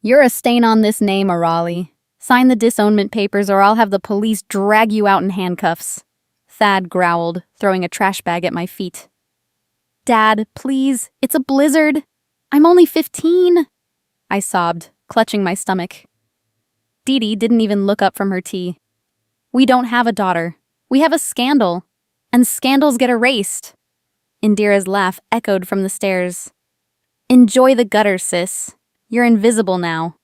You're a stain on this name, Arali. Sign the disownment papers or I'll have the police drag you out in handcuffs. Thad growled, throwing a trash bag at my feet. Dad, please, it's a blizzard. I'm only 15. I sobbed, clutching my stomach. Dee Dee didn't even look up from her tea. We don't have a daughter. We have a scandal. And scandals get erased. Indira's laugh echoed from the stairs. Enjoy the gutter, sis. You're invisible now.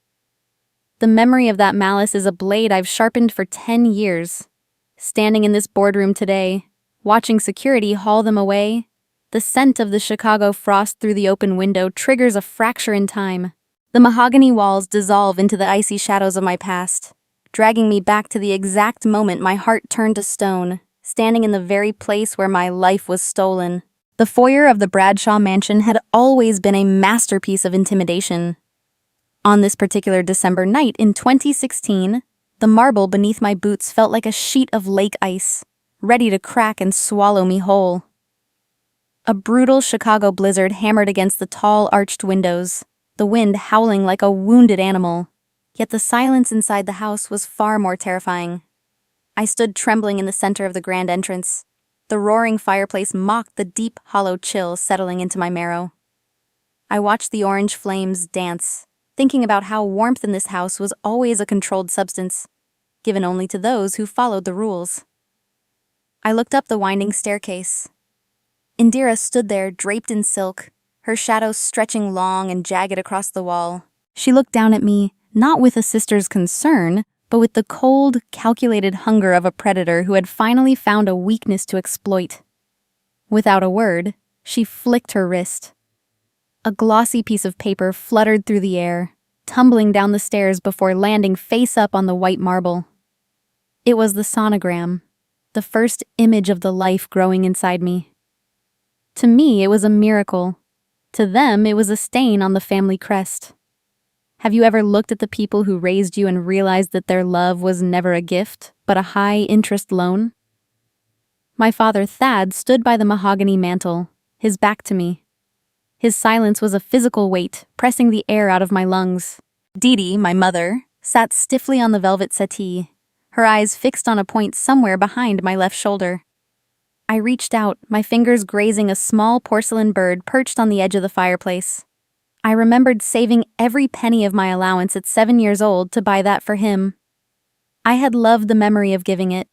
The memory of that malice is a blade I've sharpened for 10 years. Standing in this boardroom today, watching security haul them away, the scent of the Chicago frost through the open window triggers a fracture in time. The mahogany walls dissolve into the icy shadows of my past, dragging me back to the exact moment my heart turned to stone, standing in the very place where my life was stolen. The foyer of the Bradshaw mansion had always been a masterpiece of intimidation. On this particular December night in 2016, the marble beneath my boots felt like a sheet of lake ice, ready to crack and swallow me whole. A brutal Chicago blizzard hammered against the tall, arched windows, the wind howling like a wounded animal. Yet the silence inside the house was far more terrifying. I stood trembling in the center of the grand entrance. The roaring fireplace mocked the deep, hollow chill settling into my marrow. I watched the orange flames dance, thinking about how warmth in this house was always a controlled substance, given only to those who followed the rules. I looked up the winding staircase. Indira stood there, draped in silk, her shadow stretching long and jagged across the wall. She looked down at me, not with a sister's concern, but with the cold, calculated hunger of a predator who had finally found a weakness to exploit. Without a word, she flicked her wrist. A glossy piece of paper fluttered through the air, tumbling down the stairs before landing face up on the white marble. It was the sonogram, the first image of the life growing inside me. To me, it was a miracle. To them, it was a stain on the family crest. Have you ever looked at the people who raised you and realized that their love was never a gift, but a high-interest loan? My father, Thad, stood by the mahogany mantel, his back to me. His silence was a physical weight, pressing the air out of my lungs. Dee Dee, my mother, sat stiffly on the velvet settee, her eyes fixed on a point somewhere behind my left shoulder. I reached out, my fingers grazing a small porcelain bird perched on the edge of the fireplace. I remembered saving every penny of my allowance at 7 years old to buy that for him. I had loved the memory of giving it.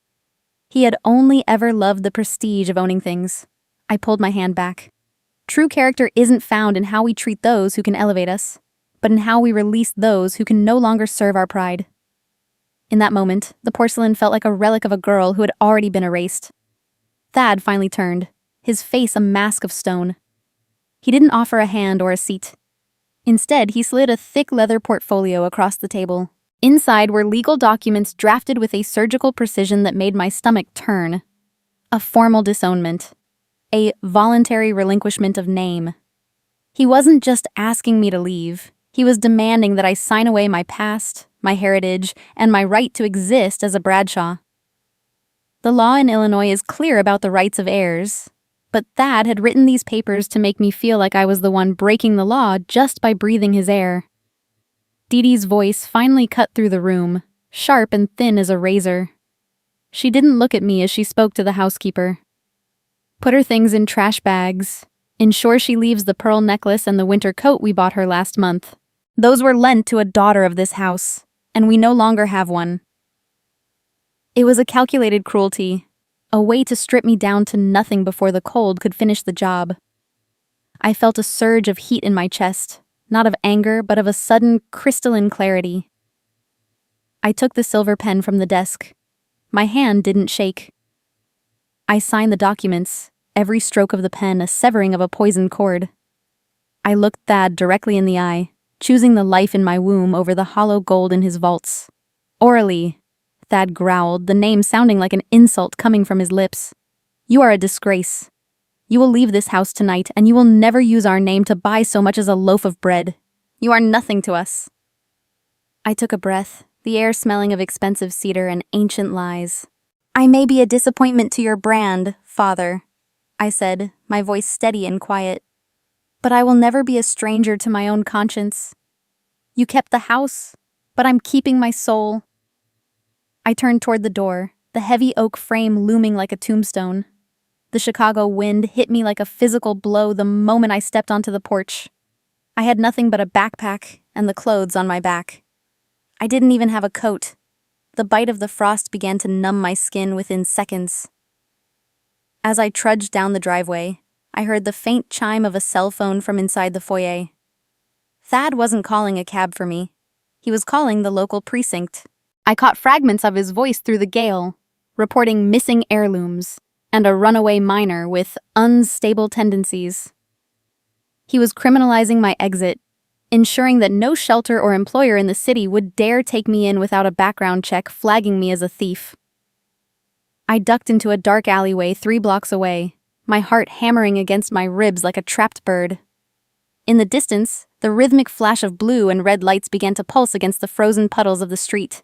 He had only ever loved the prestige of owning things. I pulled my hand back. True character isn't found in how we treat those who can elevate us, but in how we release those who can no longer serve our pride. In that moment, the porcelain felt like a relic of a girl who had already been erased. Thad finally turned, his face a mask of stone. He didn't offer a hand or a seat. Instead, he slid a thick leather portfolio across the table. Inside were legal documents drafted with a surgical precision that made my stomach turn. A formal disownment. A voluntary relinquishment of name. He wasn't just asking me to leave. He was demanding that I sign away my past, my heritage, and my right to exist as a Bradshaw. The law in Illinois is clear about the rights of heirs, but Thad had written these papers to make me feel like I was the one breaking the law just by breathing his air. Dee Dee's voice finally cut through the room, sharp and thin as a razor. She didn't look at me as she spoke to the housekeeper. Put her things in trash bags. Ensure she leaves the pearl necklace and the winter coat we bought her last month. Those were lent to a daughter of this house, and we no longer have one. It was a calculated cruelty, a way to strip me down to nothing before the cold could finish the job. I felt a surge of heat in my chest, not of anger, but of a sudden, crystalline clarity. I took the silver pen from the desk. My hand didn't shake. I signed the documents, every stroke of the pen a severing of a poisoned cord. I looked Thad directly in the eye, choosing the life in my womb over the hollow gold in his vaults. Orally, Thad growled, the name sounding like an insult coming from his lips. You are a disgrace. You will leave this house tonight, and you will never use our name to buy so much as a loaf of bread. You are nothing to us. I took a breath, the air smelling of expensive cedar and ancient lies. I may be a disappointment to your brand, Father, I said, my voice steady and quiet. But I will never be a stranger to my own conscience. You kept the house, but I'm keeping my soul. I turned toward the door, the heavy oak frame looming like a tombstone. The Chicago wind hit me like a physical blow the moment I stepped onto the porch. I had nothing but a backpack and the clothes on my back. I didn't even have a coat. The bite of the frost began to numb my skin within seconds. As I trudged down the driveway, I heard the faint chime of a cell phone from inside the foyer. Thad wasn't calling a cab for me. He was calling the local precinct. I caught fragments of his voice through the gale, reporting missing heirlooms and a runaway minor with unstable tendencies. He was criminalizing my exit, ensuring that no shelter or employer in the city would dare take me in without a background check flagging me as a thief. I ducked into a dark alleyway 3 blocks away, my heart hammering against my ribs like a trapped bird. In the distance, the rhythmic flash of blue and red lights began to pulse against the frozen puddles of the street.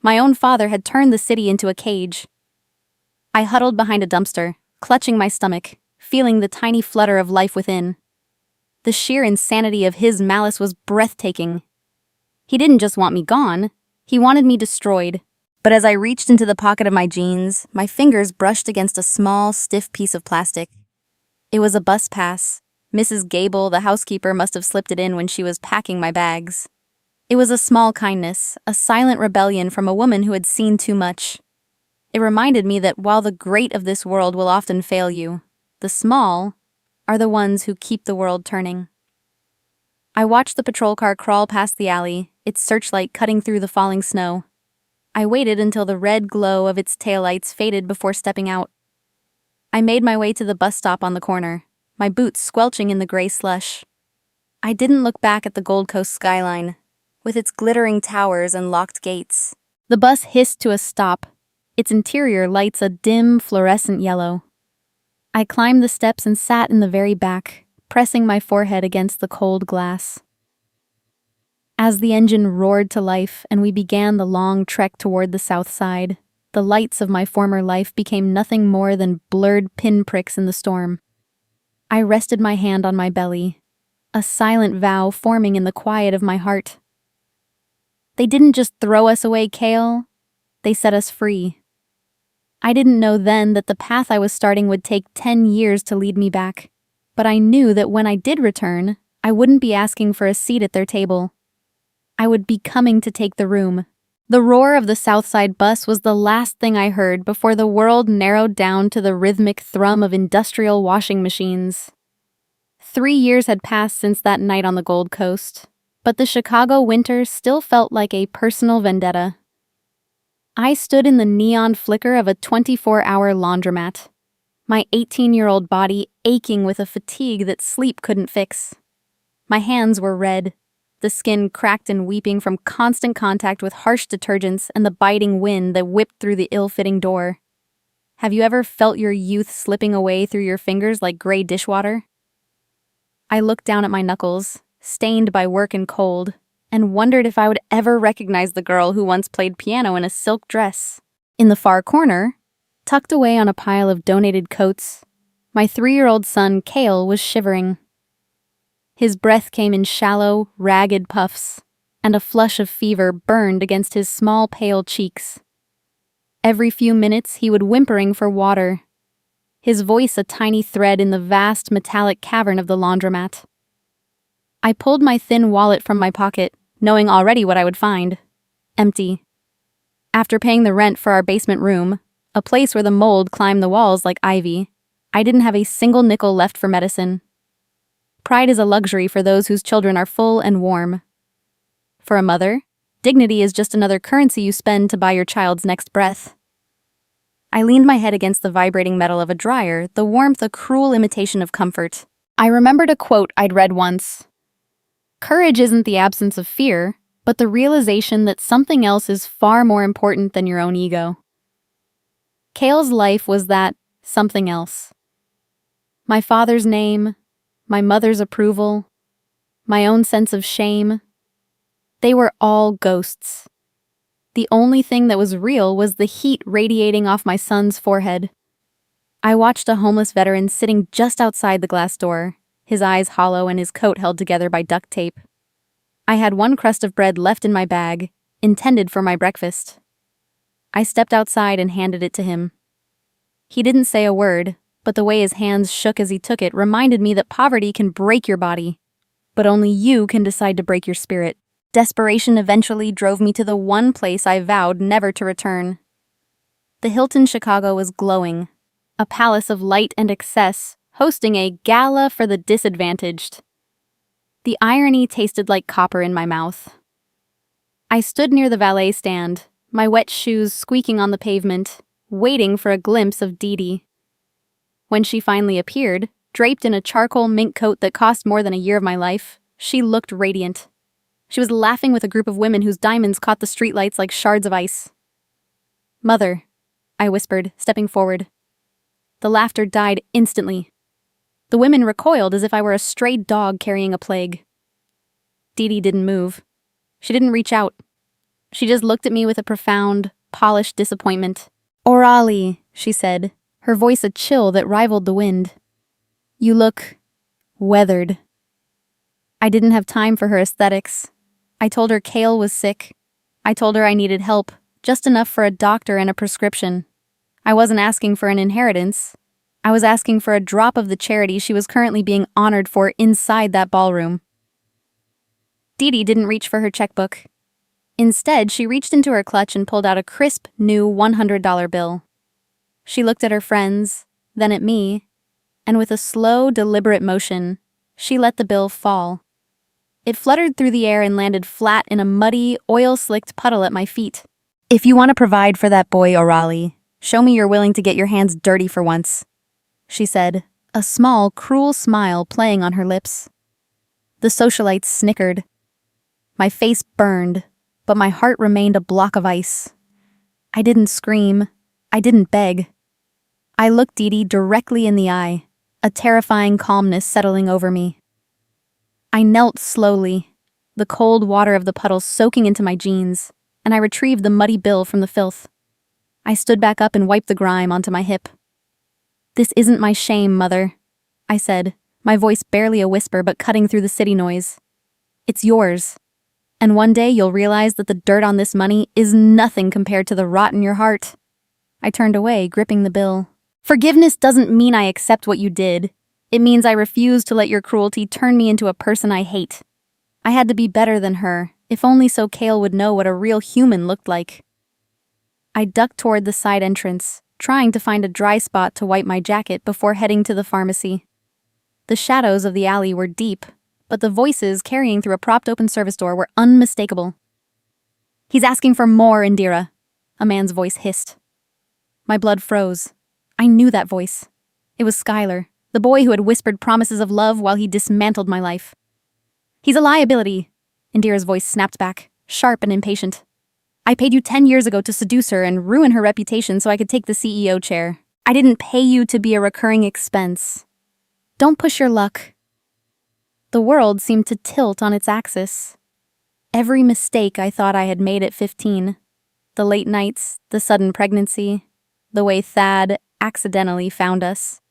My own father had turned the city into a cage. I huddled behind a dumpster, clutching my stomach, feeling the tiny flutter of life within. The sheer insanity of his malice was breathtaking. He didn't just want me gone, he wanted me destroyed. But as I reached into the pocket of my jeans, my fingers brushed against a small, stiff piece of plastic. It was a bus pass. Mrs. Gable, the housekeeper, must have slipped it in when she was packing my bags. It was a small kindness, a silent rebellion from a woman who had seen too much. It reminded me that while the great of this world will often fail you, the small are the ones who keep the world turning. I watched the patrol car crawl past the alley, its searchlight cutting through the falling snow. I waited until the red glow of its taillights faded before stepping out. I made my way to the bus stop on the corner, my boots squelching in the gray slush. I didn't look back at the Gold Coast skyline, with its glittering towers and locked gates. The bus hissed to a stop, its interior lights a dim, fluorescent yellow. I climbed the steps and sat in the very back, pressing my forehead against the cold glass. As the engine roared to life and we began the long trek toward the south side, the lights of my former life became nothing more than blurred pinpricks in the storm. I rested my hand on my belly, a silent vow forming in the quiet of my heart. They didn't just throw us away, Kale. They set us free. I didn't know then that the path I was starting would take 10 years to lead me back, but I knew that when I did return, I wouldn't be asking for a seat at their table. I would be coming to take the room. The roar of the Southside bus was the last thing I heard before the world narrowed down to the rhythmic thrum of industrial washing machines. 3 years had passed since that night on the Gold Coast, but the Chicago winter still felt like a personal vendetta. I stood in the neon flicker of a 24-hour laundromat, my 18-year-old body aching with a fatigue that sleep couldn't fix. My hands were red, the skin cracked and weeping from constant contact with harsh detergents and the biting wind that whipped through the ill-fitting door. Have you ever felt your youth slipping away through your fingers like gray dishwater? I looked down at my knuckles, stained by work and cold, and wondered if I would ever recognize the girl who once played piano in a silk dress. In the far corner, tucked away on a pile of donated coats, my 3-year-old son, Kale, was shivering. His breath came in shallow, ragged puffs, and a flush of fever burned against his small, pale cheeks. Every few minutes, he would whimpering for water, his voice a tiny thread in the vast, metallic cavern of the laundromat. I pulled my thin wallet from my pocket, knowing already what I would find. Empty. After paying the rent for our basement room, a place where the mold climbed the walls like ivy, I didn't have a single nickel left for medicine. Pride is a luxury for those whose children are full and warm. For a mother, dignity is just another currency you spend to buy your child's next breath. I leaned my head against the vibrating metal of a dryer, the warmth a cruel imitation of comfort. I remembered a quote I'd read once. Courage isn't the absence of fear, but the realization that something else is far more important than your own ego. Kale's life was that something else. My father's name, my mother's approval, my own sense of shame, they were all ghosts. The only thing that was real was the heat radiating off my son's forehead. I watched a homeless veteran sitting just outside the glass door, his eyes hollow and his coat held together by duct tape. I had one crust of bread left in my bag, intended for my breakfast. I stepped outside and handed it to him. He didn't say a word, but the way his hands shook as he took it reminded me that poverty can break your body, but only you can decide to break your spirit. Desperation eventually drove me to the one place I vowed never to return. The Hilton Chicago was glowing, a palace of light and excess, hosting a gala for the disadvantaged. The irony tasted like copper in my mouth. I stood near the valet stand, my wet shoes squeaking on the pavement, waiting for a glimpse of Dee. When she finally appeared, draped in a charcoal mink coat that cost more than a year of my life, she looked radiant. She was laughing with a group of women whose diamonds caught the streetlights like shards of ice. "Mother," I whispered, stepping forward. The laughter died instantly. The women recoiled as if I were a stray dog carrying a plague. Dee didn't move. She didn't reach out. She just looked at me with a profound, polished disappointment. "Orali," she said, her voice a chill that rivaled the wind. "You look weathered." I didn't have time for her aesthetics. I told her Kale was sick. I told her I needed help, just enough for a doctor and a prescription. I wasn't asking for an inheritance. I was asking for a drop of the charity she was currently being honored for inside that ballroom. Dee didn't reach for her checkbook. Instead, she reached into her clutch and pulled out a crisp, new $100 bill. She looked at her friends, then at me, and with a slow, deliberate motion, she let the bill fall. It fluttered through the air and landed flat in a muddy, oil-slicked puddle at my feet. "If you want to provide for that boy, Orali, show me you're willing to get your hands dirty for once," she said, a small, cruel smile playing on her lips. The socialites snickered. My face burned, but my heart remained a block of ice. I didn't scream. I didn't beg. I looked Dee directly in the eye, a terrifying calmness settling over me. I knelt slowly, the cold water of the puddle soaking into my jeans, and I retrieved the muddy bill from the filth. I stood back up and wiped the grime onto my hip. "This isn't my shame, Mother," I said, my voice barely a whisper but cutting through the city noise. "It's yours. And one day you'll realize that the dirt on this money is nothing compared to the rot in your heart." I turned away, gripping the bill. "Forgiveness doesn't mean I accept what you did. It means I refuse to let your cruelty turn me into a person I hate. I had to be better than her, if only so Kale would know what a real human looked like." I ducked toward the side entrance, trying to find a dry spot to wipe my jacket before heading to the pharmacy. The shadows of the alley were deep, but the voices carrying through a propped-open service door were unmistakable. "He's asking for more, Indira," a man's voice hissed. My blood froze. I knew that voice. It was Skylar, the boy who had whispered promises of love while he dismantled my life. "He's a liability," Indira's voice snapped back, sharp and impatient. "I paid you 10 years ago to seduce her and ruin her reputation so I could take the CEO chair. I didn't pay you to be a recurring expense. Don't push your luck." The world seemed to tilt on its axis. Every mistake I thought I had made at 15, the late nights, the sudden pregnancy, the way Thad accidentally found us.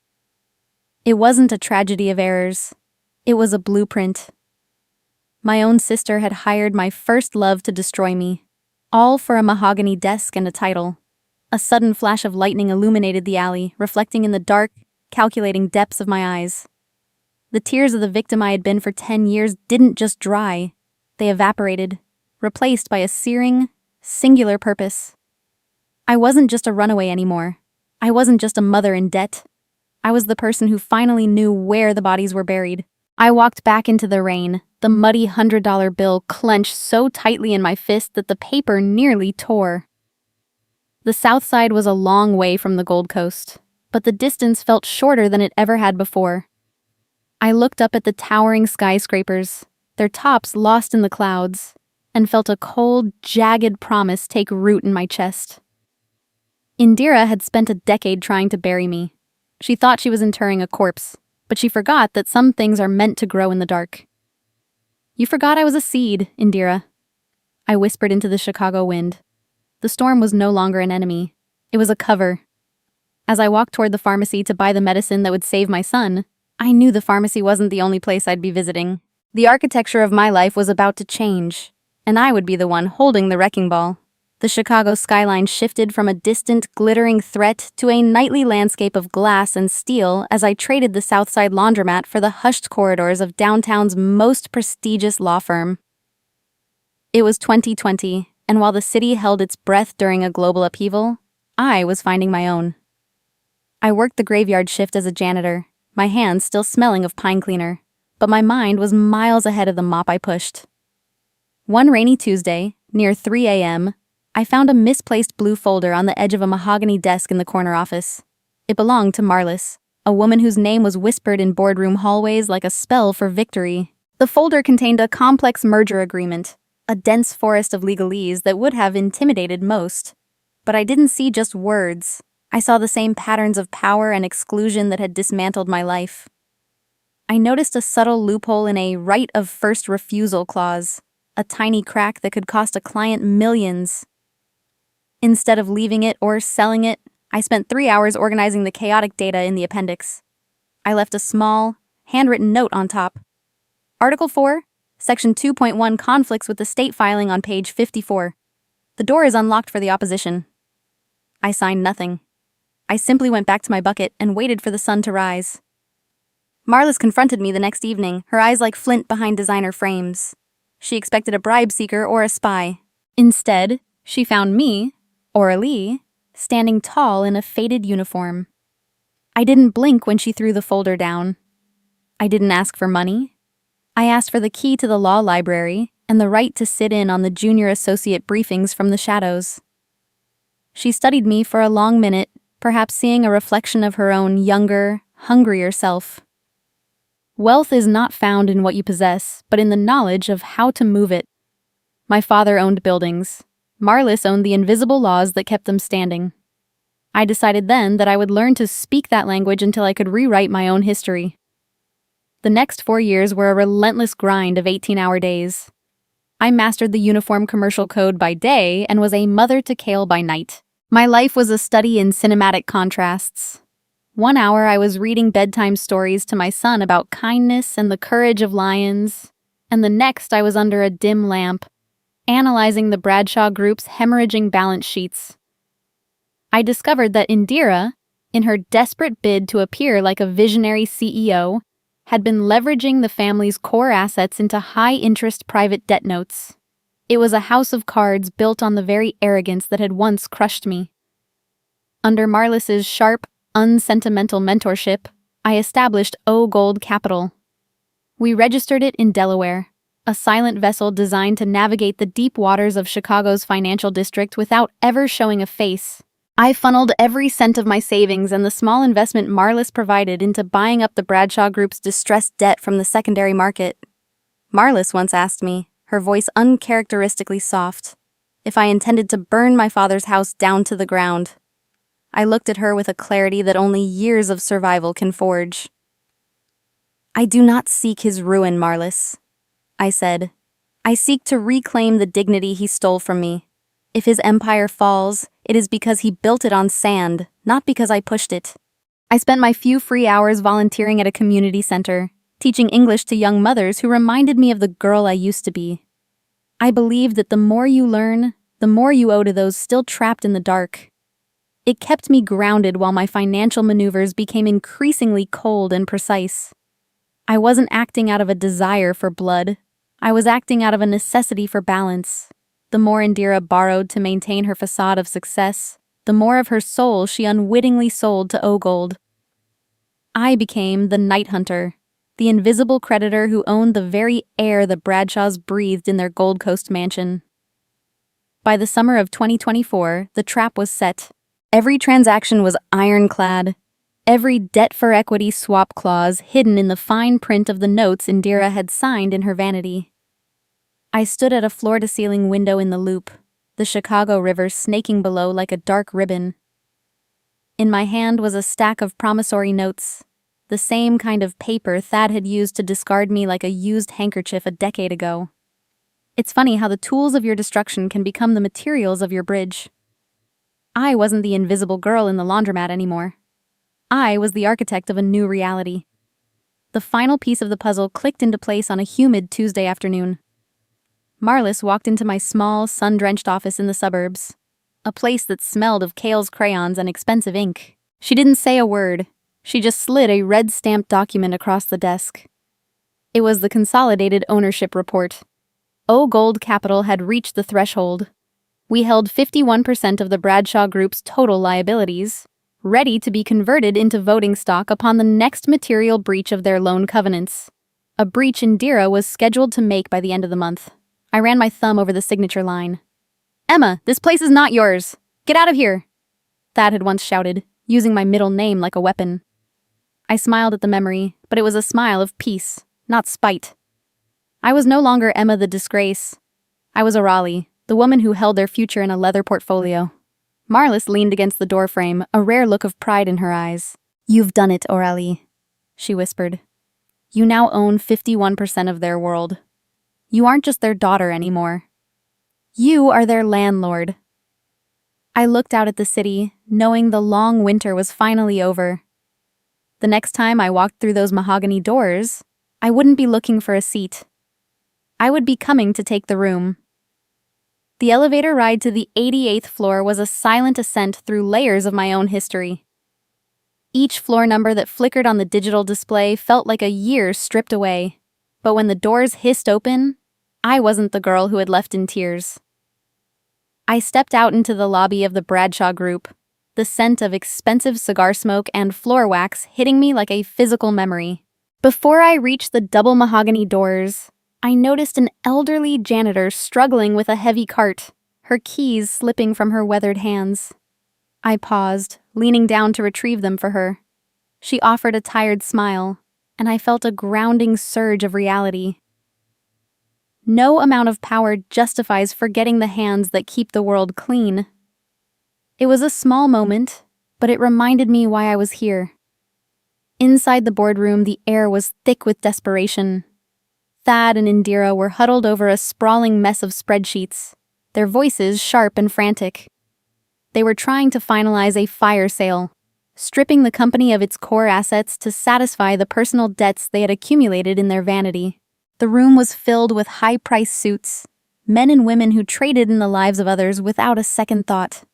It wasn't a tragedy of errors. It was a blueprint. My own sister had hired my first love to destroy me, all for a mahogany desk and a title. A sudden flash of lightning illuminated the alley, reflecting in the dark, calculating depths of my eyes. The tears of the victim I had been for 10 years didn't just dry. They evaporated, replaced by a searing, singular purpose. I wasn't just a runaway anymore. I wasn't just a mother in debt. I was the person who finally knew where the bodies were buried. I walked back into the rain, the muddy $100 bill clenched so tightly in my fist that the paper nearly tore. The South Side was a long way from the Gold Coast, but the distance felt shorter than it ever had before. I looked up at the towering skyscrapers, their tops lost in the clouds, and felt a cold, jagged promise take root in my chest. Indira had spent a decade trying to bury me. She thought she was interring a corpse, but she forgot that some things are meant to grow in the dark. "You forgot I was a seed, Indira," I whispered into the Chicago wind. The storm was no longer an enemy. It was a cover. As I walked toward the pharmacy to buy the medicine that would save my son, I knew the pharmacy wasn't the only place I'd be visiting. The architecture of my life was about to change, and I would be the one holding the wrecking ball. The Chicago skyline shifted from a distant, glittering threat to a nightly landscape of glass and steel as I traded the Southside laundromat for the hushed corridors of downtown's most prestigious law firm. It was 2020, and while the city held its breath during a global upheaval, I was finding my own. I worked the graveyard shift as a janitor, my hands still smelling of pine cleaner, but my mind was miles ahead of the mop I pushed. One rainy Tuesday, near 3 a.m., I found a misplaced blue folder on the edge of a mahogany desk in the corner office. It belonged to Marlis, a woman whose name was whispered in boardroom hallways like a spell for victory. The folder contained a complex merger agreement, a dense forest of legalese that would have intimidated most. But I didn't see just words. I saw the same patterns of power and exclusion that had dismantled my life. I noticed a subtle loophole in a right of first refusal clause, a tiny crack that could cost a client millions. Instead of leaving it or selling it, I spent 3 hours organizing the chaotic data in the appendix. I left a small, handwritten note on top. Article 4, Section 2.1 conflicts with the state filing on page 54. The door is unlocked for the opposition. I signed nothing. I simply went back to my bucket and waited for the sun to rise. Marlis confronted me the next evening, her eyes like flint behind designer frames. She expected a bribe seeker or a spy. Instead, she found me, Aurelie, standing tall in a faded uniform. I didn't blink when she threw the folder down. I didn't ask for money. I asked for the key to the law library and the right to sit in on the junior associate briefings from the shadows. She studied me for a long minute, perhaps seeing a reflection of her own younger, hungrier self. Wealth is not found in what you possess, but in the knowledge of how to move it. My father owned buildings. Marlis owned the invisible laws that kept them standing. I decided then that I would learn to speak that language until I could rewrite my own history. The next 4 years were a relentless grind of 18-hour days. I mastered the uniform commercial code by day and was a mother to Kale by night. My life was a study in cinematic contrasts. 1 hour I was reading bedtime stories to my son about kindness and the courage of lions, and the next I was under a dim lamp, analyzing the Bradshaw Group's hemorrhaging balance sheets. I discovered that Indira, in her desperate bid to appear like a visionary CEO, had been leveraging the family's core assets into high-interest private debt notes. It was a house of cards built on the very arrogance that had once crushed me. Under Marlis's sharp, unsentimental mentorship, I established O Gold Capital. We registered it in Delaware, a silent vessel designed to navigate the deep waters of Chicago's financial district without ever showing a face. I funneled every cent of my savings and the small investment Marlis provided into buying up the Bradshaw Group's distressed debt from the secondary market. Marlis once asked me, her voice uncharacteristically soft, if I intended to burn my father's house down to the ground. I looked at her with a clarity that only years of survival can forge. I do not seek his ruin, Marlis, I said. I seek to reclaim the dignity he stole from me. If his empire falls, it is because he built it on sand, not because I pushed it. I spent my few free hours volunteering at a community center, teaching English to young mothers who reminded me of the girl I used to be. I believed that the more you learn, the more you owe to those still trapped in the dark. It kept me grounded while my financial maneuvers became increasingly cold and precise. I wasn't acting out of a desire for blood. I was acting out of a necessity for balance. The more Indira borrowed to maintain her facade of success, the more of her soul she unwittingly sold to O-Gold. I became the night hunter, the invisible creditor who owned the very air the Bradshaws breathed in their Gold Coast mansion. By the summer of 2024, the trap was set. Every transaction was ironclad, every debt-for-equity swap clause hidden in the fine print of the notes Indira had signed in her vanity. I stood at a floor-to-ceiling window in the Loop, the Chicago River snaking below like a dark ribbon. In my hand was a stack of promissory notes, the same kind of paper Thad had used to discard me like a used handkerchief a decade ago. It's funny how the tools of your destruction can become the materials of your bridge. I wasn't the invisible girl in the laundromat anymore. I was the architect of a new reality. The final piece of the puzzle clicked into place on a humid Tuesday afternoon. Marlis walked into my small, sun-drenched office in the suburbs, a place that smelled of Kale's crayons and expensive ink. She didn't say a word. She just slid a red-stamped document across the desk. It was the Consolidated Ownership Report. Gold Capital had reached the threshold. We held 51% of the Bradshaw Group's total liabilities, ready to be converted into voting stock upon the next material breach of their loan covenants. A breach Indira was scheduled to make by the end of the month. I ran my thumb over the signature line. "Emma, this place is not yours. Get out of here," Thad had once shouted, using my middle name like a weapon. I smiled at the memory, but it was a smile of peace, not spite. I was no longer Emma the disgrace. I was Arali, the woman who held their future in a leather portfolio. Marlis leaned against the doorframe, a rare look of pride in her eyes. "You've done it, Arali," she whispered. "You now own 51% of their world. You aren't just their daughter anymore. You are their landlord." I looked out at the city, knowing the long winter was finally over. The next time I walked through those mahogany doors, I wouldn't be looking for a seat. I would be coming to take the room. The elevator ride to the 88th floor was a silent ascent through layers of my own history. Each floor number that flickered on the digital display felt like a year stripped away. But when the doors hissed open, I wasn't the girl who had left in tears. I stepped out into the lobby of the Bradshaw Group, the scent of expensive cigar smoke and floor wax hitting me like a physical memory. Before I reached the double mahogany doors, I noticed an elderly janitor struggling with a heavy cart, her keys slipping from her weathered hands. I paused, leaning down to retrieve them for her. She offered a tired smile, and I felt a grounding surge of reality. No amount of power justifies forgetting the hands that keep the world clean. It was a small moment, but it reminded me why I was here. Inside the boardroom, the air was thick with desperation. Thad and Indira were huddled over a sprawling mess of spreadsheets, their voices sharp and frantic. They were trying to finalize a fire sale, stripping the company of its core assets to satisfy the personal debts they had accumulated in their vanity. The room was filled with high-priced suits, men and women who traded in the lives of others without a second thought.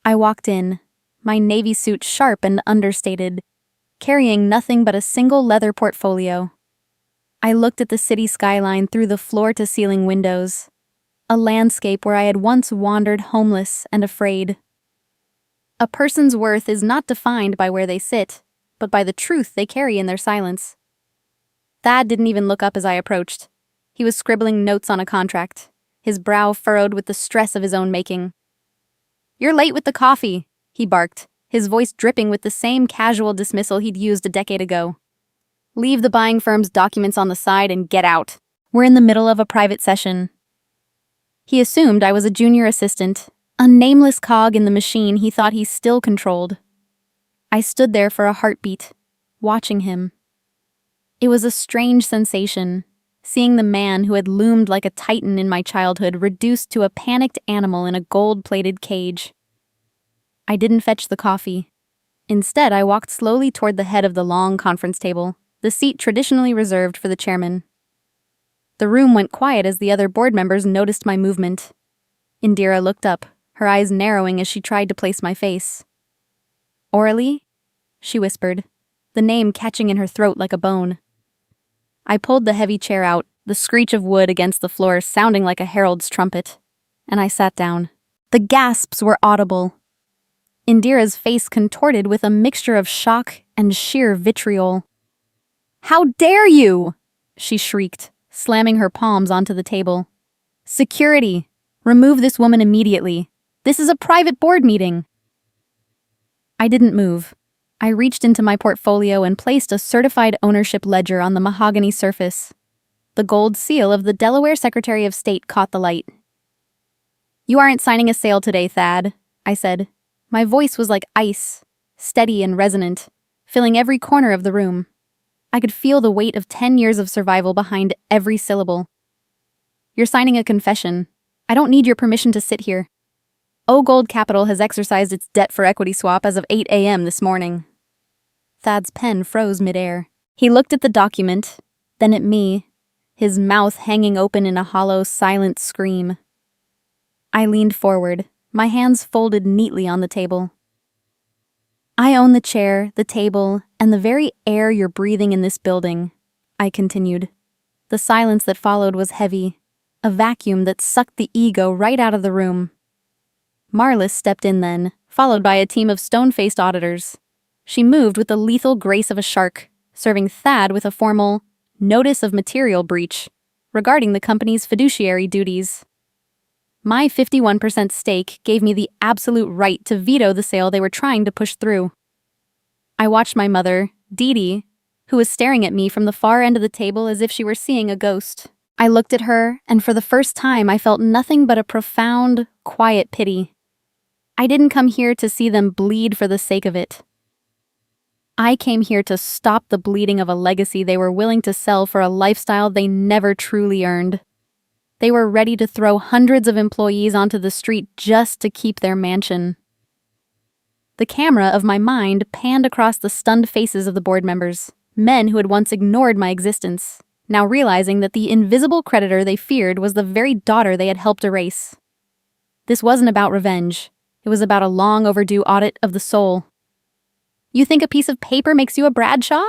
I walked in, my navy suit sharp and understated, carrying nothing but a single leather portfolio. I looked at the city skyline through the floor-to-ceiling windows, a landscape where I had once wandered homeless and afraid. A person's worth is not defined by where they sit, but by the truth they carry in their silence. Thad didn't even look up as I approached. He was scribbling notes on a contract, his brow furrowed with the stress of his own making. "You're late with the coffee," he barked, his voice dripping with the same casual dismissal he'd used a decade ago. "Leave the buying firm's documents on the side and get out. We're in the middle of a private session." He assumed I was a junior assistant, a nameless cog in the machine he thought he still controlled. I stood there for a heartbeat, watching him. It was a strange sensation, seeing the man who had loomed like a titan in my childhood reduced to a panicked animal in a gold-plated cage. I didn't fetch the coffee. Instead, I walked slowly toward the head of the long conference table, the seat traditionally reserved for the chairman. The room went quiet as the other board members noticed my movement. Indira looked up, her eyes narrowing as she tried to place my face. "Orally?" she whispered, the name catching in her throat like a bone. I pulled the heavy chair out, the screech of wood against the floor sounding like a herald's trumpet, and I sat down. The gasps were audible. Indira's face contorted with a mixture of shock and sheer vitriol. "How dare you!" she shrieked, slamming her palms onto the table. "Security! Remove this woman immediately. This is a private board meeting." I didn't move. I reached into my portfolio and placed a certified ownership ledger on the mahogany surface. The gold seal of the Delaware Secretary of State caught the light. "You aren't signing a sale today, Thad," I said. My voice was like ice, steady and resonant, filling every corner of the room. I could feel the weight of 10 years of survival behind every syllable. "You're signing a confession. I don't need your permission to sit here. Gold Capital has exercised its debt for equity swap as of 8 a.m. this morning." Thad's pen froze midair. He looked at the document, then at me, his mouth hanging open in a hollow, silent scream. I leaned forward, my hands folded neatly on the table. I own the chair, the table, and the very air you're breathing in this building, I continued. The silence that followed was heavy, a vacuum that sucked the ego right out of the room. Marlis stepped in then, followed by a team of stone-faced auditors. She moved with the lethal grace of a shark, serving Thad with a formal notice of material breach regarding the company's fiduciary duties. My 51% stake gave me the absolute right to veto the sale they were trying to push through. I watched my mother, Dee, who was staring at me from the far end of the table as if she were seeing a ghost. I looked at her, and for the first time I felt nothing but a profound, quiet pity. I didn't come here to see them bleed for the sake of it. I came here to stop the bleeding of a legacy they were willing to sell for a lifestyle they never truly earned. They were ready to throw hundreds of employees onto the street just to keep their mansion. The camera of my mind panned across the stunned faces of the board members, men who had once ignored my existence, now realizing that the invisible creditor they feared was the very daughter they had helped erase. This wasn't about revenge. It was about a long overdue audit of the soul. You think a piece of paper makes you a Bradshaw?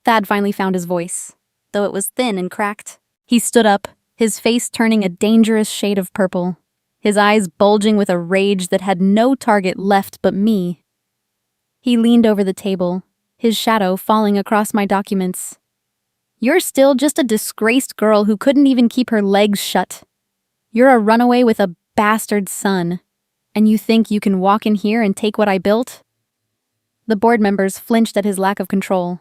Thad finally found his voice, though it was thin and cracked. He stood up, his face turning a dangerous shade of purple, his eyes bulging with a rage that had no target left but me. He leaned over the table, his shadow falling across my documents. You're still just a disgraced girl who couldn't even keep her legs shut. You're a runaway with a bastard son, and you think you can walk in here and take what I built? The board members flinched at his lack of control.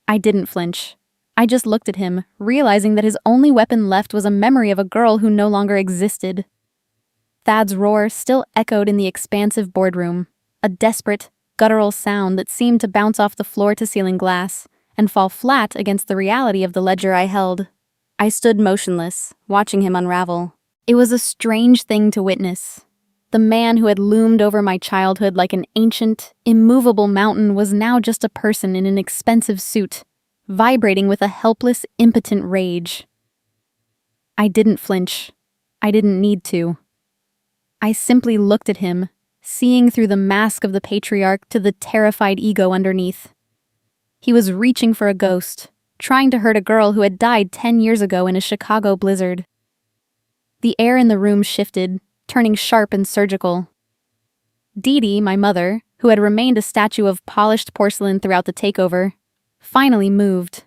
I didn't flinch. I just looked at him, realizing that his only weapon left was a memory of a girl who no longer existed. Thad's roar still echoed in the expansive boardroom, a desperate, guttural sound that seemed to bounce off the floor-to-ceiling glass and fall flat against the reality of the ledger I held. I stood motionless, watching him unravel. It was a strange thing to witness. The man who had loomed over my childhood like an ancient, immovable mountain was now just a person in an expensive suit, vibrating with a helpless, impotent rage. I didn't flinch. I didn't need to. I simply looked at him, seeing through the mask of the patriarch to the terrified ego underneath. He was reaching for a ghost, trying to hurt a girl who had died 10 years ago in a Chicago blizzard. The air in the room shifted, turning sharp and surgical. Dee, my mother, who had remained a statue of polished porcelain throughout the takeover, finally moved.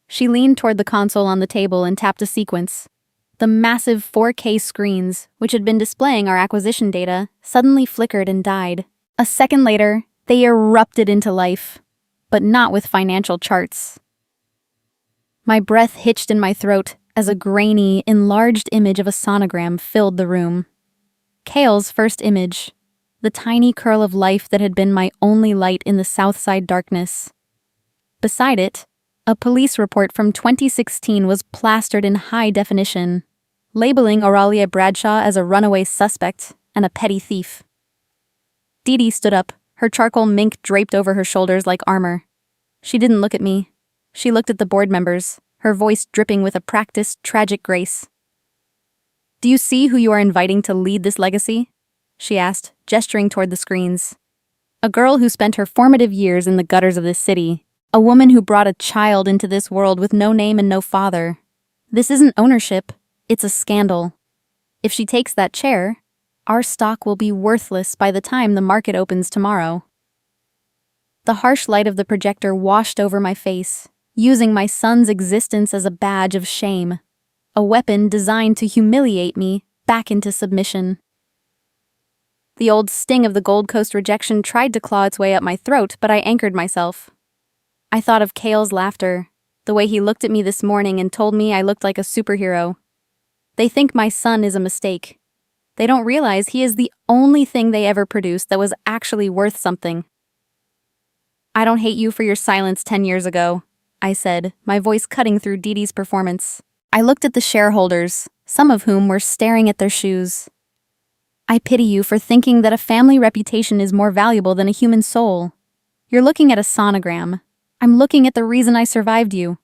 She leaned toward the console on the table and tapped a sequence. The massive 4K screens, which had been displaying our acquisition data, suddenly flickered and died. A second later, they erupted into life, but not with financial charts. My breath hitched in my throat as a grainy, enlarged image of a sonogram filled the room. Kale's first image, the tiny curl of life that had been my only light in the Southside darkness. Beside it, a police report from 2016 was plastered in high definition, labeling Aurelia Bradshaw as a runaway suspect and a petty thief. Dee stood up, her charcoal mink draped over her shoulders like armor. She didn't look at me. She looked at the board members, her voice dripping with a practiced, tragic grace. Do you see who you are inviting to lead this legacy? She asked, gesturing toward the screens. A girl who spent her formative years in the gutters of this city. A woman who brought a child into this world with no name and no father. This isn't ownership, it's a scandal. If she takes that chair, our stock will be worthless by the time the market opens tomorrow. The harsh light of the projector washed over my face, using my son's existence as a badge of shame. A weapon designed to humiliate me back into submission. The old sting of the Gold Coast rejection tried to claw its way up my throat, but I anchored myself. I thought of Kale's laughter, the way he looked at me this morning and told me I looked like a superhero. They think my son is a mistake. They don't realize he is the only thing they ever produced that was actually worth something. I don't hate you for your silence 10 years ago, I said, my voice cutting through Dee's performance. I looked at the shareholders, some of whom were staring at their shoes. I pity you for thinking that a family reputation is more valuable than a human soul. You're looking at a sonogram. I I'm looking at the reason I survived you."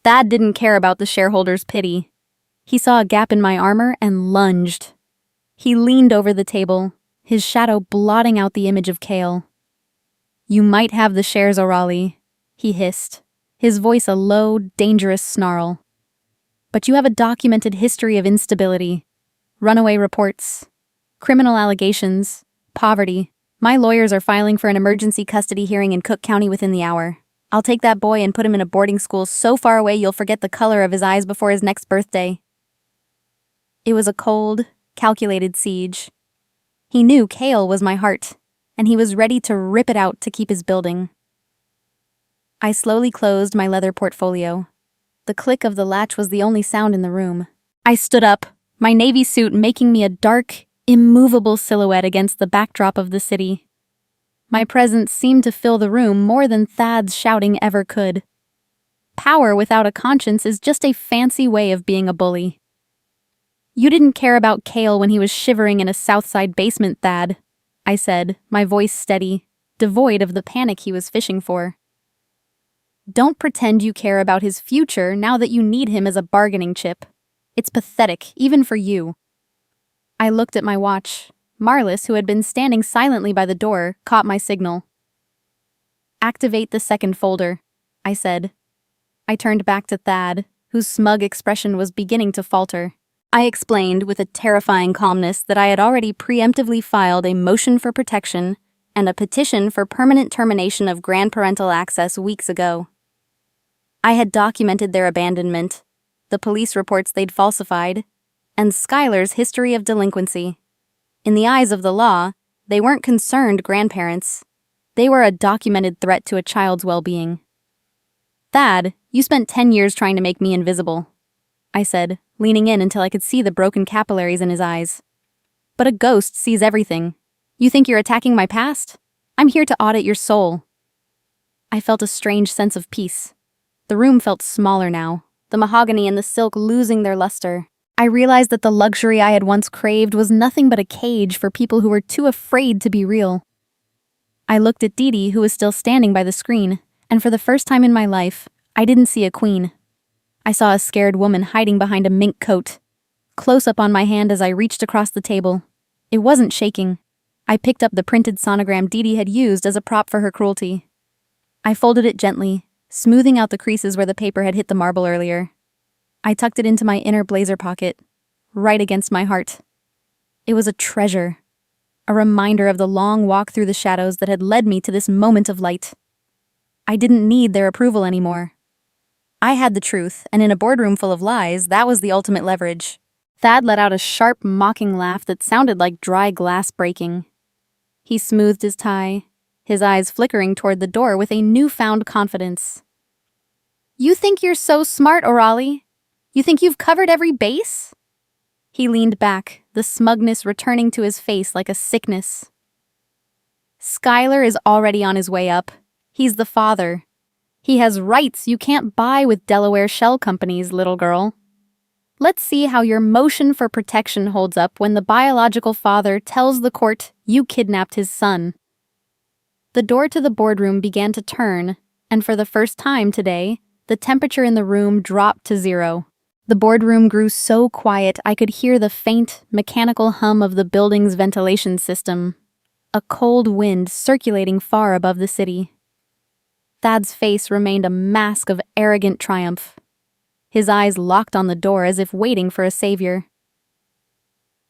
Thad didn't care about the shareholders' pity. He saw a gap in my armor and lunged. He leaned over the table, his shadow blotting out the image of Kale. "You might have the shares, O'Raleigh," he hissed, his voice a low, dangerous snarl. "But you have a documented history of instability. Runaway reports, criminal allegations, poverty. My lawyers are filing for an emergency custody hearing in Cook County within the hour. I'll take that boy and put him in a boarding school so far away you'll forget the color of his eyes before his next birthday." It was a cold, calculated siege. He knew Kale was my heart, and he was ready to rip it out to keep his building. I slowly closed my leather portfolio. The click of the latch was the only sound in the room. I stood up, my navy suit making me a dark, immovable silhouette against the backdrop of the city. My presence seemed to fill the room more than Thad's shouting ever could. Power without a conscience is just a fancy way of being a bully. "You didn't care about Kale when he was shivering in a Southside basement, Thad," I said, my voice steady, devoid of the panic he was fishing for. "Don't pretend you care about his future now that you need him as a bargaining chip. It's pathetic, even for you." I looked at my watch. Marlis, who had been standing silently by the door, caught my signal. "Activate the second folder," I said. I turned back to Thad, whose smug expression was beginning to falter. I explained with a terrifying calmness that I had already preemptively filed a motion for protection and a petition for permanent termination of grandparental access weeks ago. I had documented their abandonment, the police reports they'd falsified, and Skylar's history of delinquency. In the eyes of the law, they weren't concerned grandparents. They were a documented threat to a child's well-being. "Thad, you spent 10 years trying to make me invisible," I said, leaning in until I could see the broken capillaries in his eyes. "But a ghost sees everything. You think you're attacking my past? I'm here to audit your soul." I felt a strange sense of peace. The room felt smaller now, the mahogany and the silk losing their luster. I realized that the luxury I had once craved was nothing but a cage for people who were too afraid to be real. I looked at Dee Dee, who was still standing by the screen, and for the first time in my life, I didn't see a queen. I saw a scared woman hiding behind a mink coat. Close up on my hand as I reached across the table. It wasn't shaking. I picked up the printed sonogram Dee Dee had used as a prop for her cruelty. I folded it gently, smoothing out the creases where the paper had hit the marble earlier. I tucked it into my inner blazer pocket, right against my heart. It was a treasure, a reminder of the long walk through the shadows that had led me to this moment of light. I didn't need their approval anymore. I had the truth, and in a boardroom full of lies, that was the ultimate leverage. Thad let out a sharp, mocking laugh that sounded like dry glass breaking. He smoothed his tie, his eyes flickering toward the door with a newfound confidence. "You think you're so smart, O'Raleigh? You think you've covered every base?" He leaned back, the smugness returning to his face like a sickness. "Skylar is already on his way up. He's the father. He has rights you can't buy with Delaware shell companies, little girl. Let's see how your motion for protection holds up when the biological father tells the court you kidnapped his son." The door to the boardroom began to turn, and for the first time today, the temperature in the room dropped to 0. The boardroom grew so quiet I could hear the faint, mechanical hum of the building's ventilation system, a cold wind circulating far above the city. Thad's face remained a mask of arrogant triumph. His eyes locked on the door as if waiting for a savior.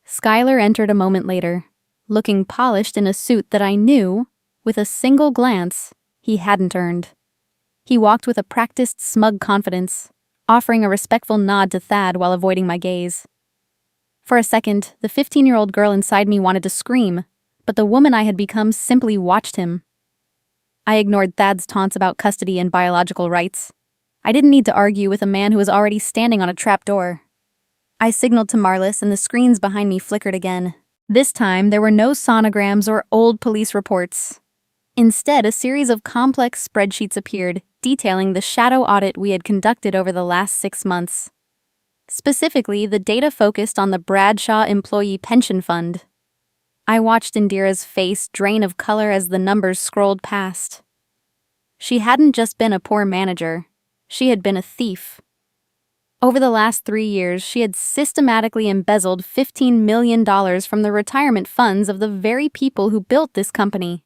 Skylar entered a moment later, looking polished in a suit that I knew, with a single glance, he hadn't earned. He walked with a practiced, smug confidence, offering a respectful nod to Thad while avoiding my gaze. For a second, the 15-year-old girl inside me wanted to scream, but the woman I had become simply watched him. I ignored Thad's taunts about custody and biological rights. I didn't need to argue with a man who was already standing on a trapdoor. I signaled to Marlis and the screens behind me flickered again. This time, there were no sonograms or old police reports. Instead, a series of complex spreadsheets appeared, detailing the shadow audit we had conducted over the last 6 months. Specifically, the data focused on the Bradshaw Employee Pension Fund. I watched Indira's face drain of color as the numbers scrolled past. She hadn't just been a poor manager. She had been a thief. Over the last 3 years, she had systematically embezzled $15 million from the retirement funds of the very people who built this company.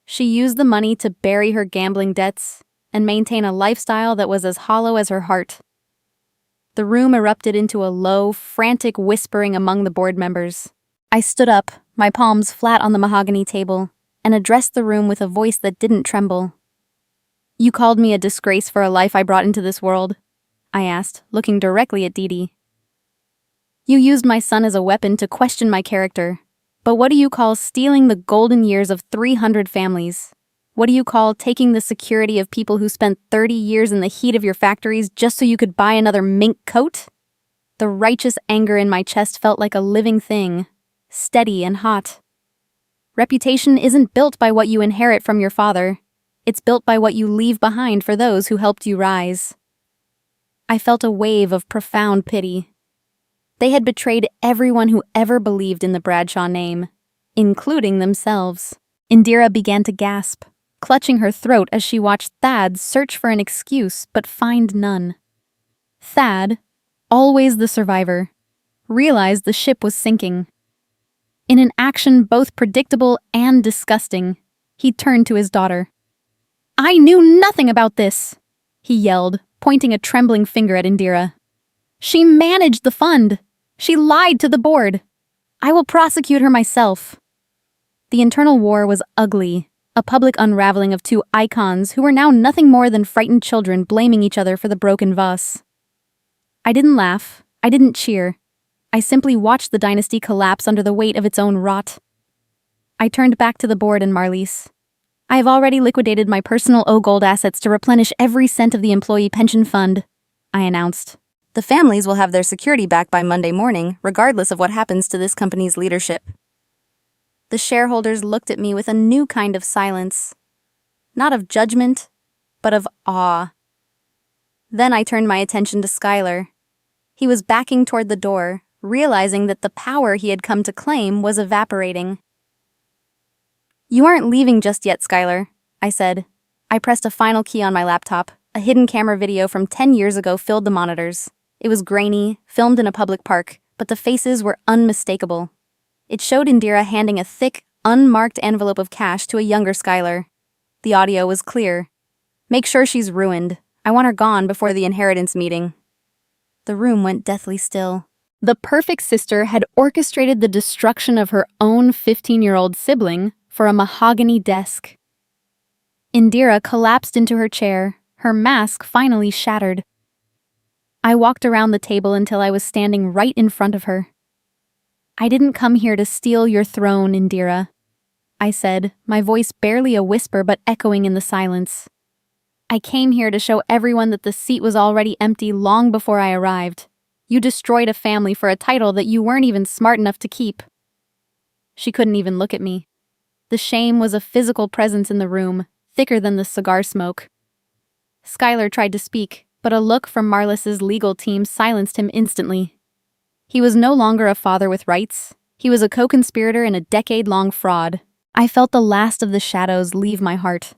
She used the money to bury her gambling debts and maintain a lifestyle that was as hollow as her heart. The room erupted into a low, frantic whispering among the board members. I stood up, my palms flat on the mahogany table, and addressed the room with a voice that didn't tremble. "You called me a disgrace for a life I brought into this world?" I asked, looking directly at Dee. "You used my son as a weapon to question my character. But what do you call stealing the golden years of 300 families? What do you call taking the security of people who spent 30 years in the heat of your factories just so you could buy another mink coat?" The righteous anger in my chest felt like a living thing, steady and hot. Reputation isn't built by what you inherit from your father. It's built by what you leave behind for those who helped you rise. I felt a wave of profound pity. They had betrayed everyone who ever believed in the Bradshaw name, including themselves. Indira began to gasp, clutching her throat as she watched Thad search for an excuse but find none. Thad, always the survivor, realized the ship was sinking. In an action both predictable and disgusting, he turned to his daughter. "I knew nothing about this," he yelled, pointing a trembling finger at Indira. "She managed the fund. She lied to the board. I will prosecute her myself." The internal war was ugly, a public unraveling of two icons who were now nothing more than frightened children blaming each other for the broken vase. I didn't laugh. I didn't cheer. I simply watched the dynasty collapse under the weight of its own rot. I turned back to the board and Marlies. "I have already liquidated my personal O-Gold assets to replenish every cent of the employee pension fund," I announced. "The families will have their security back by Monday morning, regardless of what happens to this company's leadership." The shareholders looked at me with a new kind of silence. Not of judgment, but of awe. Then I turned my attention to Skylar. He was backing toward the door, realizing that the power he had come to claim was evaporating. "You aren't leaving just yet, Skylar," I said. I pressed a final key on my laptop. A hidden camera video from 10 years ago filled the monitors. It was grainy, filmed in a public park, but the faces were unmistakable. It showed Indira handing a thick, unmarked envelope of cash to a younger Skylar. The audio was clear. "Make sure she's ruined. I want her gone before the inheritance meeting." The room went deathly still. The perfect sister had orchestrated the destruction of her own 15-year-old sibling for a mahogany desk. Indira collapsed into her chair, her mask finally shattered. I walked around the table until I was standing right in front of her. "I didn't come here to steal your throne, Indira," I said, my voice barely a whisper but echoing in the silence. "I came here to show everyone that the seat was already empty long before I arrived. You destroyed a family for a title that you weren't even smart enough to keep." She couldn't even look at me. The shame was a physical presence in the room, thicker than the cigar smoke. Skylar tried to speak, but a look from Marlis's legal team silenced him instantly. He was no longer a father with rights. He was a co-conspirator in a decade-long fraud. I felt the last of the shadows leave my heart.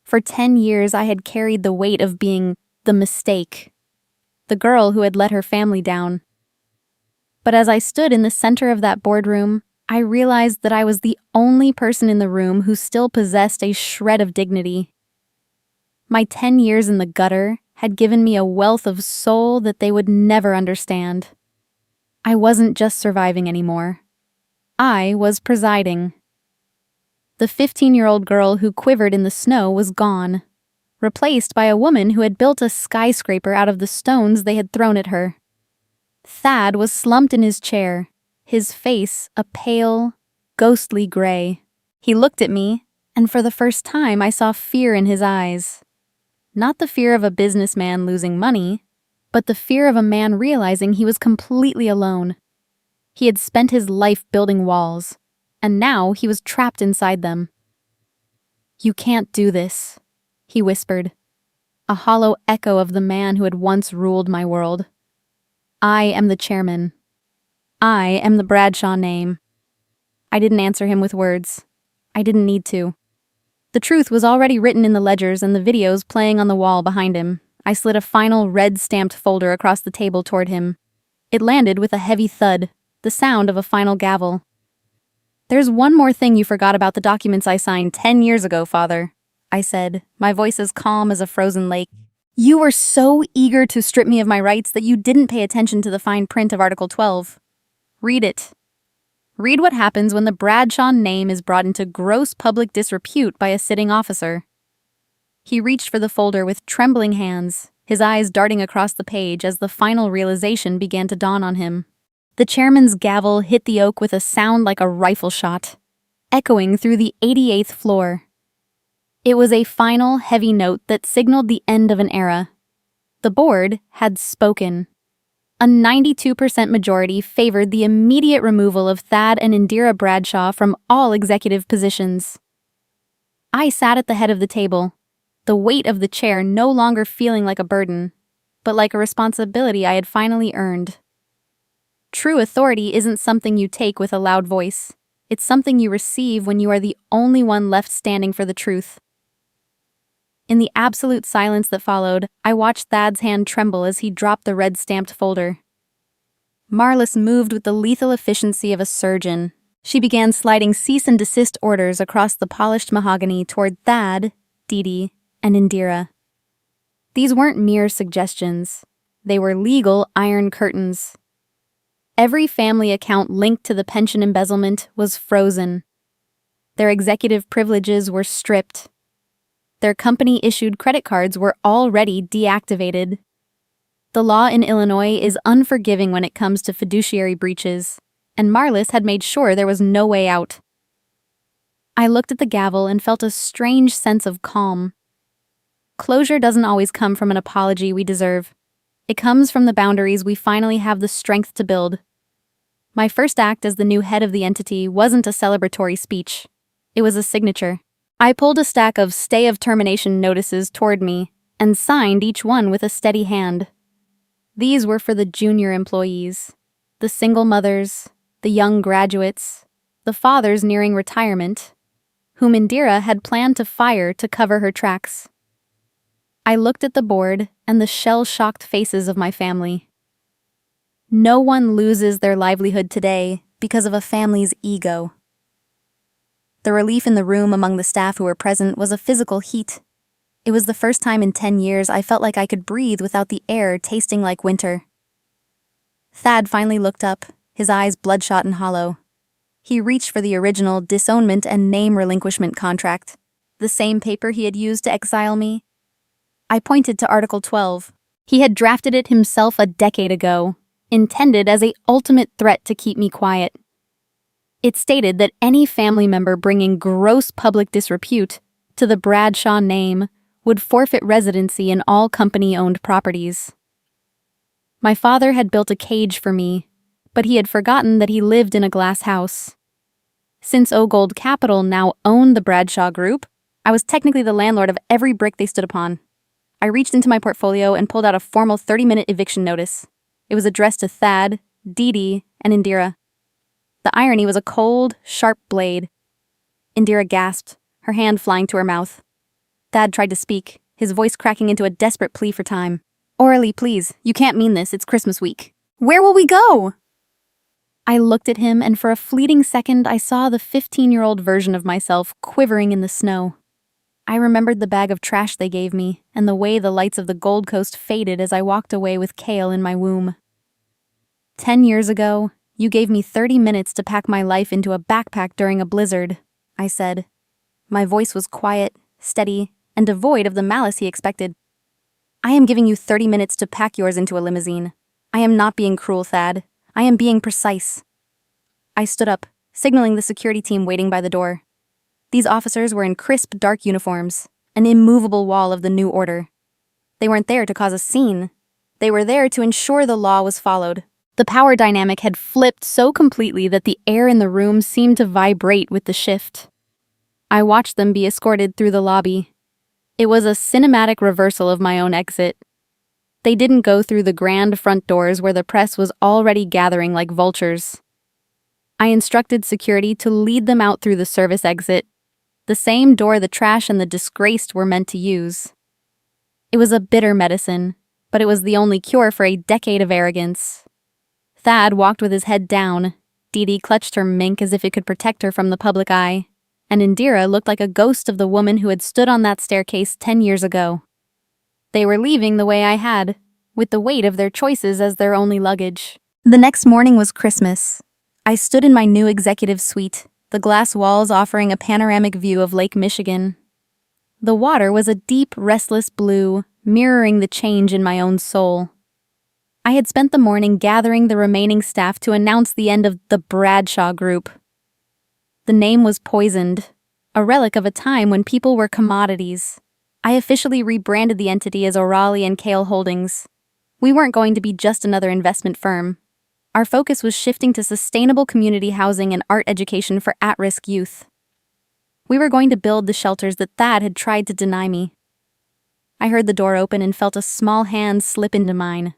For 10 years, I had carried the weight of being the mistake, the girl who had let her family down. But as I stood in the center of that boardroom, I realized that I was the only person in the room who still possessed a shred of dignity. My 10 years in the gutter had given me a wealth of soul that they would never understand. I wasn't just surviving anymore. I was presiding. The 15-year-old girl who quivered in the snow was gone, replaced by a woman who had built a skyscraper out of the stones they had thrown at her. Thad was slumped in his chair, his face a pale, ghostly gray. He looked at me, and for the first time I saw fear in his eyes. Not the fear of a businessman losing money, but the fear of a man realizing he was completely alone. He had spent his life building walls, and now he was trapped inside them. "You can't do this," he whispered, a hollow echo of the man who had once ruled my world. "I am the chairman. I am the Bradshaw name." I didn't answer him with words. I didn't need to. The truth was already written in the ledgers and the videos playing on the wall behind him. I slid a final red-stamped folder across the table toward him. It landed with a heavy thud, the sound of a final gavel. "There's one more thing you forgot about the documents I signed 10 years ago, Father," I said, my voice as calm as a frozen lake. "You were so eager to strip me of my rights that you didn't pay attention to the fine print of Article 12. Read it. Read what happens when the Bradshaw name is brought into gross public disrepute by a sitting officer." He reached for the folder with trembling hands, his eyes darting across the page as the final realization began to dawn on him. The chairman's gavel hit the oak with a sound like a rifle shot, echoing through the 88th floor. It was a final, heavy note that signaled the end of an era. The board had spoken. A 92% majority favored the immediate removal of Thad and Indira Bradshaw from all executive positions. I sat at the head of the table, the weight of the chair no longer feeling like a burden, but like a responsibility I had finally earned. True authority isn't something you take with a loud voice. It's something you receive when you are the only one left standing for the truth. In the absolute silence that followed, I watched Thad's hand tremble as he dropped the red-stamped folder. Marlis moved with the lethal efficiency of a surgeon. She began sliding cease and desist orders across the polished mahogany toward Thad, Didi, and Indira. These weren't mere suggestions. They were legal iron curtains. Every family account linked to the pension embezzlement was frozen. Their executive privileges were stripped. Their company-issued credit cards were already deactivated. The law in Illinois is unforgiving when it comes to fiduciary breaches, and Marlis had made sure there was no way out. I looked at the gavel and felt a strange sense of calm. Closure doesn't always come from an apology we deserve. It comes from the boundaries we finally have the strength to build. My first act as the new head of the entity wasn't a celebratory speech. It was a signature. I pulled a stack of stay of termination notices toward me and signed each one with a steady hand. These were for the junior employees, the single mothers, the young graduates, the fathers nearing retirement, whom Indira had planned to fire to cover her tracks. I looked at the board and the shell-shocked faces of my family. No one loses their livelihood today because of a family's ego. The relief in the room among the staff who were present was a physical heat. It was the first time in 10 years I felt like I could breathe without the air tasting like winter. Thad finally looked up, his eyes bloodshot and hollow. He reached for the original disownment and name relinquishment contract, the same paper he had used to exile me. I pointed to Article 12. He had drafted it himself a decade ago, intended as an ultimate threat to keep me quiet. It stated that any family member bringing gross public disrepute to the Bradshaw name would forfeit residency in all company-owned properties. My father had built a cage for me, but he had forgotten that he lived in a glass house. Since Ogold Capital now owned the Bradshaw Group, I was technically the landlord of every brick they stood upon. I reached into my portfolio and pulled out a formal 30-minute eviction notice. It was addressed to Thad, Didi, and Indira. The irony was a cold, sharp blade. Indira gasped, her hand flying to her mouth. Thad tried to speak, his voice cracking into a desperate plea for time. "Orally, please, you can't mean this, it's Christmas week. Where will we go?" I looked at him, and for a fleeting second I saw the 15-year-old version of myself quivering in the snow. I remembered the bag of trash they gave me, and the way the lights of the Gold Coast faded as I walked away with Kale in my womb. 10 years ago, you gave me 30 minutes to pack my life into a backpack during a blizzard, I said. My voice was quiet, steady, and devoid of the malice he expected. I am giving you 30 minutes to pack yours into a limousine. I am not being cruel, Thad. I am being precise. I stood up, signaling the security team waiting by the door. These officers were in crisp, dark uniforms, an immovable wall of the new order. They weren't there to cause a scene. They were there to ensure the law was followed. The power dynamic had flipped so completely that the air in the room seemed to vibrate with the shift. I watched them be escorted through the lobby. It was a cinematic reversal of my own exit. They didn't go through the grand front doors where the press was already gathering like vultures. I instructed security to lead them out through the service exit. The same door the trash and the disgraced were meant to use. It was a bitter medicine, but it was the only cure for a decade of arrogance. Thad walked with his head down. Dee Dee clutched her mink as if it could protect her from the public eye, and Indira looked like a ghost of the woman who had stood on that staircase 10 years ago. They were leaving the way I had, with the weight of their choices as their only luggage. The next morning was Christmas. I stood in my new executive suite, the glass walls offering a panoramic view of Lake Michigan. The water was a deep, restless blue, mirroring the change in my own soul. I had spent the morning gathering the remaining staff to announce the end of the Bradshaw group. The name was poisoned, a relic of a time when people were commodities. I officially rebranded the entity as O'Reilly and Kale Holdings. We weren't going to be just another investment firm. Our focus was shifting to sustainable community housing and art education for at-risk youth. We were going to build the shelters that Thad had tried to deny me. I heard the door open and felt a small hand slip into mine.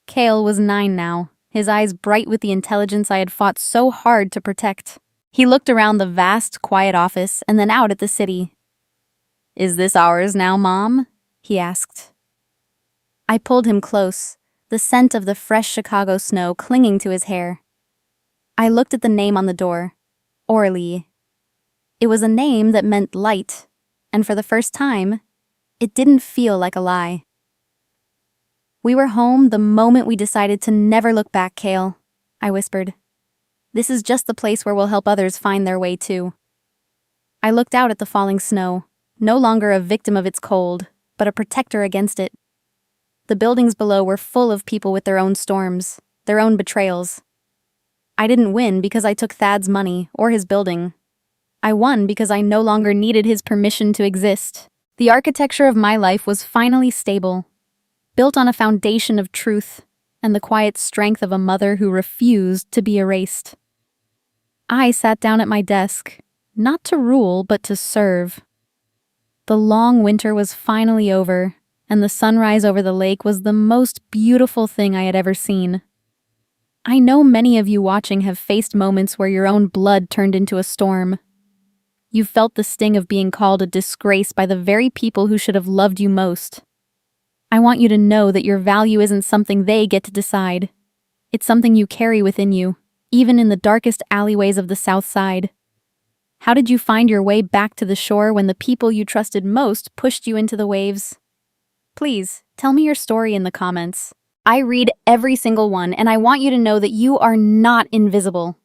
Kale was 9 now, his eyes bright with the intelligence I had fought so hard to protect. He looked around the vast, quiet office and then out at the city. "Is this ours now, Mom?" he asked. I pulled him close, the scent of the fresh Chicago snow clinging to his hair. I looked at the name on the door, Orly. It was a name that meant light, and for the first time, it didn't feel like a lie. "We were home the moment we decided to never look back, Kale," I whispered. "This is just the place where we'll help others find their way too." I looked out at the falling snow, no longer a victim of its cold, but a protector against it. The buildings below were full of people with their own storms, their own betrayals. I didn't win because I took Thad's money or his building. I won because I no longer needed his permission to exist. The architecture of my life was finally stable, built on a foundation of truth and the quiet strength of a mother who refused to be erased. I sat down at my desk, not to rule but to serve. The long winter was finally over, and the sunrise over the lake was the most beautiful thing I had ever seen. I know many of you watching have faced moments where your own blood turned into a storm. You felt the sting of being called a disgrace by the very people who should have loved you most. I want you to know that your value isn't something they get to decide. It's something you carry within you, even in the darkest alleyways of the South Side. How did you find your way back to the shore when the people you trusted most pushed you into the waves? Please, tell me your story in the comments. I read every single one, and I want you to know that you are not invisible.